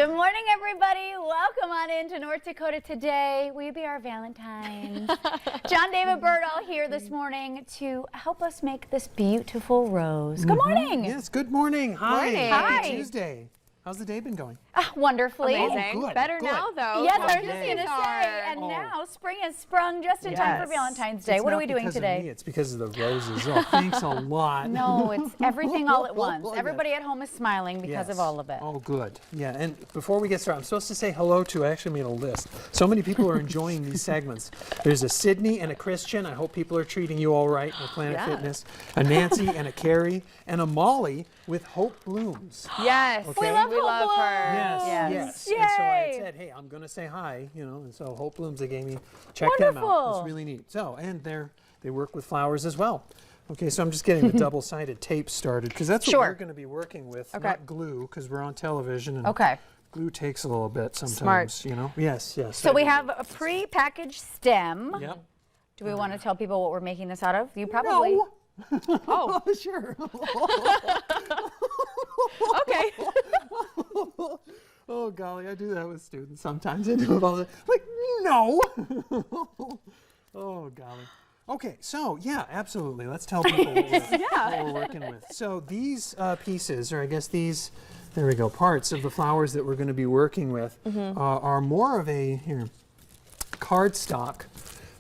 Good morning, everybody. Welcome on into North Dakota today. We be our Valentines. John David Birdall here this morning to help us make this beautiful rose. Good morning. Yes, good morning. Hi. Morning. Happy Hi. Tuesday. How's the day been going? Wonderfully. Amazing. Oh, good, Better good. now, though. Yes, I was just Yay. going to say, and now spring has sprung just in time for Valentine's Day. It's what are not we doing because of today? me, it's because of the roses. Oh, thanks a lot. No, it's everything all at once. Yes. Everybody at home is smiling because Yes. of all of it. Oh, good. Yeah, and before we get started, I'm supposed to say hello to, I actually made a list. So many people are enjoying these segments. There's a Sydney and a Christian. I hope people are treating you all right with Planet Yeah. Fitness. A Nancy and a Carrie and a Molly with Hope Blooms. Yes. Okay. We love We Hope love Blooms. her. Yes, Yes. yes. And so I had Yay. said, hey, I'm going to say hi, you know, and so Hope Blooms, they gave me, check them out. Wonderful. It's really neat. So, and they work with flowers as well. Okay, so I'm just getting the double-sided tape started because that's what Sure. we're going to be working with, Okay. not glue, because we're on television and Okay. glue takes a little bit sometimes, Smart. you know? Yes, yes. So we have a pre-packaged stem. Yep. Do we want to tell people what we're making this out of? You probably. No. Oh, Sure. okay. Oh, golly, I do that with students sometimes. I do it all the like, no. Oh, golly. Okay, so yeah, absolutely. Let's tell people what we're working with. So these pieces, or I guess these, there we go, parts of the flowers that we're going to be working with are more of a cardstock.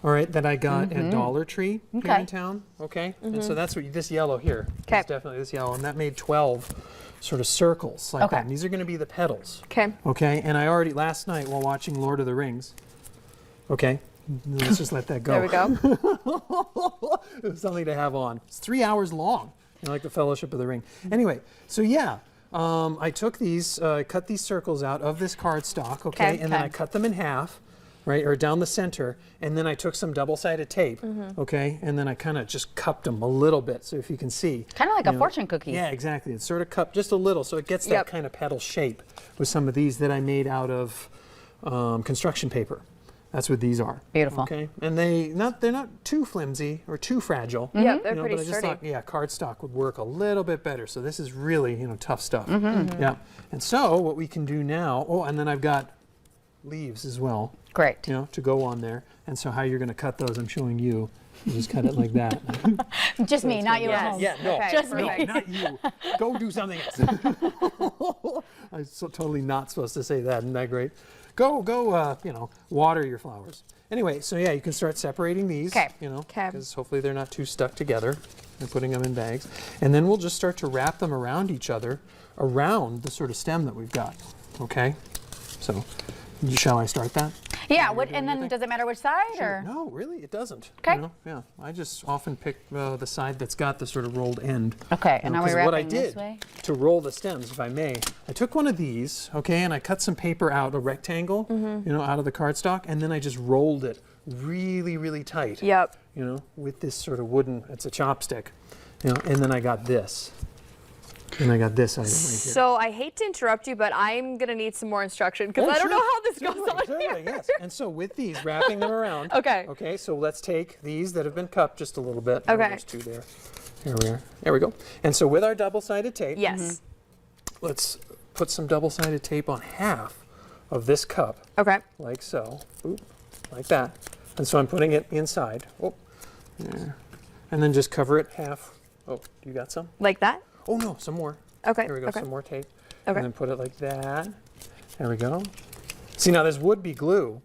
All right, that I got at Dollar Tree here Okay. in town. Okay, and so that's what this yellow here. Okay. It's definitely this yellow, and that made 12 sort of circles like Okay. that. And these are going to be the petals. Okay. Okay, and I already last night while watching Lord of the Rings. Okay, let's just let that go. There we go. It was something to have on. It's 3 hours long, like the Fellowship of the Ring. Anyway, so yeah, I took these, cut these circles out of this cardstock. Okay, and then Okay. I cut them in half. Right, or down the center, and then I took some double-sided tape, okay, and then I kind of just cupped them a little bit, so if you can see. Kind of like you a know. fortune cookie. Yeah, exactly. It's sort of cupped just a little, so it gets that Yep. kind of petal shape with some of these that I made out of construction paper. That's what these are. Beautiful. Okay, and they're not too flimsy or too fragile. Yeah, they're You know, pretty but I just sturdy. thought, yeah, cardstock would work a little bit better. So this is really, tough stuff. Yeah, and so what we can do now. Oh, and then I've got leaves as well. Great. To go on there. And so how you're going to cut those, I'm showing you. You just cut it like that. Just me, not you at Yes. home. Yeah, no, Okay, Just me. perfect. not you. Go do something else. I'm so totally not supposed to say that. Isn't that great? Go, water your flowers. Anyway, so yeah, you can start separating these, 'Kay. Okay. because hopefully they're not too stuck together. And putting them in bags. And then we'll just start to wrap them around each other, around the sort of stem that we've got. Okay? So, shall I start that? Yeah, doing and your then thing? does it matter which side? Or? No, really, it doesn't. 'Kay. Yeah, I just often pick the side that's got the sort of rolled end. Okay, and are we 'cause what I wrapping this did way? to roll the stems, if I may, I took one of these, okay, and I cut some paper out, a rectangle, out of the cardstock, and then I just rolled it really, really tight. Yep. With this sort of wooden, it's a chopstick, and then I got this. And I got this item right here. So I hate to interrupt you, but I'm gonna need some more instruction because I don't know how this goes on Certainly, here. yes. And so with these, wrapping them around. Okay. Okay, so let's take these that have been cupped just a little bit. Okay. There's two there. Here we are. There we go. And so with our double-sided tape, Yes. let's put some double-sided tape on half of this cup, Okay. like so. Oop, like that. And so I'm putting it inside. Oh, there. And then just cover it half. Oh, you got some? Like that? Oh, no, some more. Okay. Here we go, Okay. some more tape. Okay. And then put it like that. There we go. See, now this would be glue,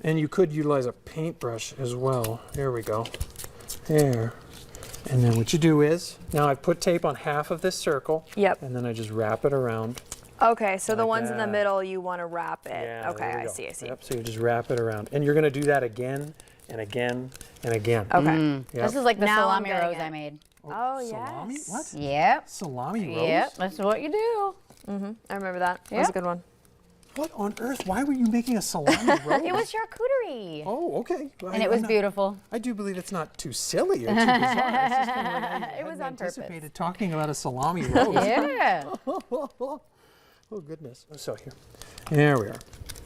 and you could utilize a paintbrush as well. There we go. There. And then what you do is, now I've put tape on half of this circle. Yep. And then I just wrap it around. Okay. So the Like ones in the that. middle, you want to wrap it. Yeah, Okay. there we I go. see. I see. Yep, so you just wrap it around. And you're going to do that again and again and again. Okay. Yep. This is like the Now I'm salami getting rose it. I made. Oh, Salami? yes. What? Yep. Salami rose? Yep, that's what you do. I remember that. That was a Yep. good one. What on earth? Why were you making a salami rose? It was charcuterie. Oh, okay. And it was beautiful. I do believe it's not too silly or too bizarre. It's just kind of like I It was hadn't on purpose. anticipated talking about a salami rose. Yeah. Oh, goodness. Oh, so here. There we are.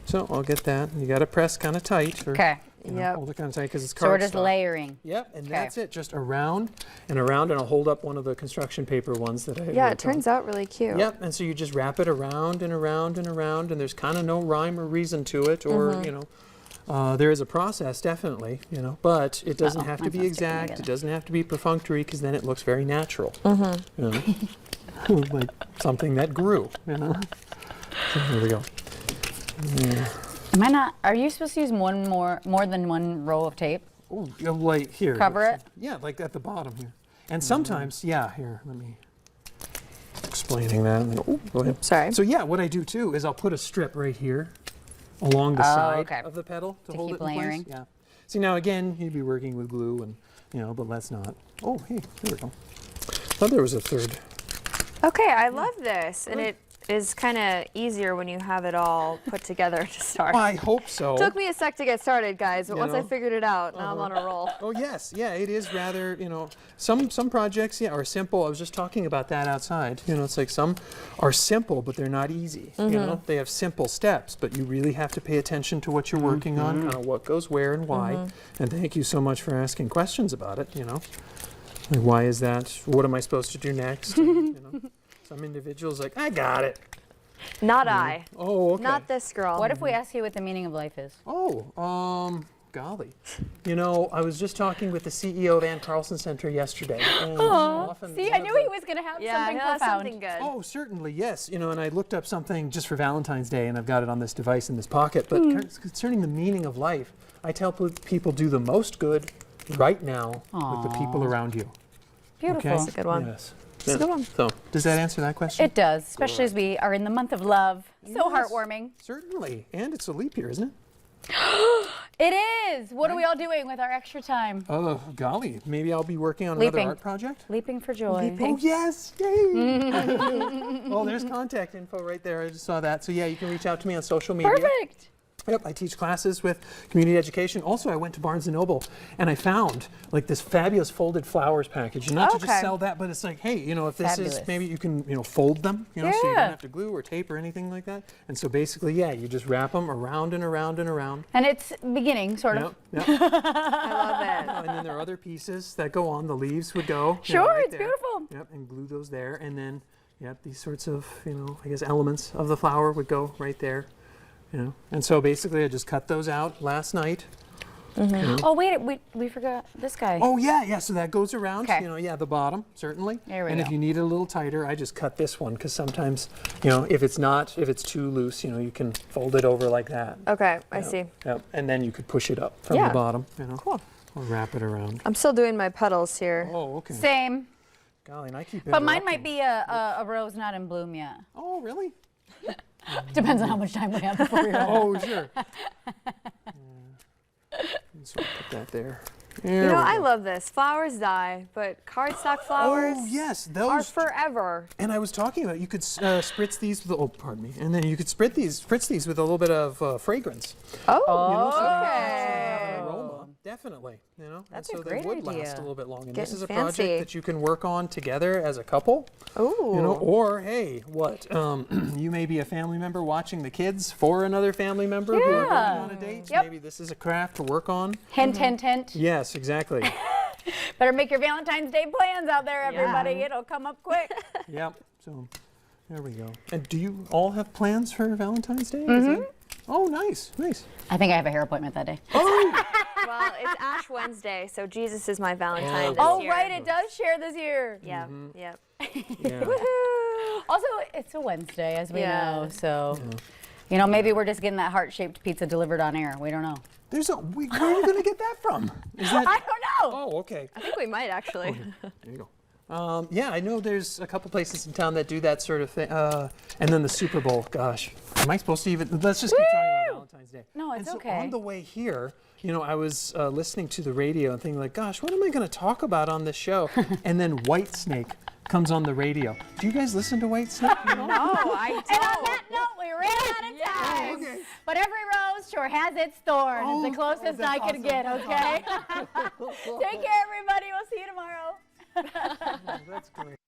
So I'll get that. You got to press kind of tight. Or, Okay. You know, Yep. hold it kind of tight because it's So we're cardstock. just layering. Yep, and Okay. that's it. Just around and around, and I'll hold up one of the construction paper ones that I had Yeah, worked it turns out really cute. Yep, and so you just wrap it around and around and around, and there's kind of no rhyme or reason to it, or Mm-hmm. you know, there is a process definitely, you know, but it doesn't have to mine's be not sticking exact. together. It doesn't have to be perfunctory, because then it looks very natural. Mm-hmm. You know? Like something that grew. You know. So here we go. Am I not? Are you supposed to use more than one row of tape? Oh, like here. Cover it? Yeah, like at the bottom here. And sometimes, yeah, here. Let me explaining that. And then, oh, go ahead. Sorry. So yeah, what I do too is I'll put a strip right here along the side okay. of the pedal to hold keep it in layering. place. Yeah. See, now again, you'd be working with glue, and you know, but let's not. Oh, hey, there we go. Thought there was a third. Okay, I love this, and it is kind of easier when you have it all put together to start. I hope so. Took me a sec to get started, guys, but You once I know? figured it out, now I'm on a roll. Oh yes, yeah, it is rather, you know, some projects, yeah, are simple. I was just talking about that outside. You know, it's like some are simple, but they're not easy. You know, they have simple steps, but you really have to pay attention to what you're working on, kind of what goes where and why. And thank you so much for asking questions about it. You know, like why is that? What am I supposed to do next? And, you know, some individuals like, I got it. Not I. Oh, okay. Not this girl. What if we ask you what the meaning of life is? Oh, golly. You know, I was just talking with the CEO of Ann Carlson Center yesterday. And often See, one I of knew the- he was going to have Yeah, something no, that's profound. something good. Oh, certainly, yes. You know, and I looked up something just for Valentine's Day, and I've got it on this device in this pocket. But concerning the meaning of life, I tell people do the most good right now with the people around you. Beautiful. Okay? That's a good one. Yes. That's a good one. So, does that answer that question? It does, especially as we are in the month of love. So Yes. heartwarming. Certainly. And it's a leap year, isn't it? It is. What are we all doing with our extra time? Oh, golly. Maybe I'll be working on another Leaping. art project. Leaping for joy. Oh, yes. Yay. Oh, there's contact info right there. I just saw that. So, yeah, you can reach out to me on social media. Perfect. Yep, I teach classes with community education. Also, I went to Barnes & Noble, and I found like this fabulous folded flowers package. And not to just Okay. sell that, but it's like, hey, you know, if this is, Fabulous. maybe you can, you know, fold them, you know, so you Yeah. don't have to glue or tape or anything like that. And so basically, yeah, you just wrap them around and around and around. And it's beginning, sort of. Yep, yep. I love it. And then there are other pieces that go on. The leaves would go. you Sure, know, right it's there. beautiful. Yep, and glue those there. And then, yep, these sorts of, you know, I guess elements of the flower would go right there. You know, and so basically I just cut those out last night. Oh, wait, we forgot this guy. Oh yeah, yeah. So that goes around. Okay. You know, yeah, the bottom certainly. There we and go. if you need it a little tighter, I just cut this one because sometimes, you know, if it's too loose, you know, you can fold it over like that. Okay, I Yep, see. Yep. And then you could push it up from Yeah. the bottom. You know. Cool. Or wrap it around. I'm still doing my petals here. Oh, okay. Same. Golly, and I keep it. But mine might be a rose not in bloom yet. Oh, really? Depends on how much time we have before you're Oh, sure. So I'll put that there. There You know, we I go. love this. Flowers die, but cardstock flowers Oh, yes, are those. forever. And I was talking about you could spritz these with, oh, pardon me, and then you could spritz these with a little bit of fragrance. Oh, You know, so they okay. have an aroma, definitely. You know, That's and a so great they would last idea. a little bit longer. And Getting this is a fancy. project that you can work on together as a couple. Ooh. You know, or hey, what? You may be a family member watching the kids for another family member who are going Yeah. on a date. Yep. Maybe this is a craft to work on. Hint, hint, hint. Yes, exactly. Better make your Valentine's Day plans out there, everybody. It'll come up quick. Yep. So there we go. And do you all have plans for Valentine's Day? Is that- Oh, nice, nice. I think I have a hair appointment that day. Oh, Well, it's Ash Wednesday, so Jesus is my Valentine this Oh, year. right, it does share this year. Yeah, yep. yeah. Also, it's a Wednesday, as we Yeah. know, so, you know, maybe we're just getting that heart-shaped pizza delivered on air. We don't know. Where are you going to get that from? Is that? I don't know. Oh, okay. I think we might actually. There you go. Yeah, I know there's a couple places in town that do that sort of thing. And then the Super Bowl, gosh. Am I supposed to even? Let's just keep talking about Valentine's Day. No, it's and so okay. on the way here, you know, I was listening to the radio and thinking like, gosh, what am I going to talk about on this show? And then Whitesnake comes on the radio. Do you guys listen to Whitesnake? You know? No, I And on don't. that note, we ran out of time. Oh, okay. But every rose sure has its thorn. Oh, It's the closest that's I could awesome. get, okay? Take care, everybody. We'll see you tomorrow. That's great.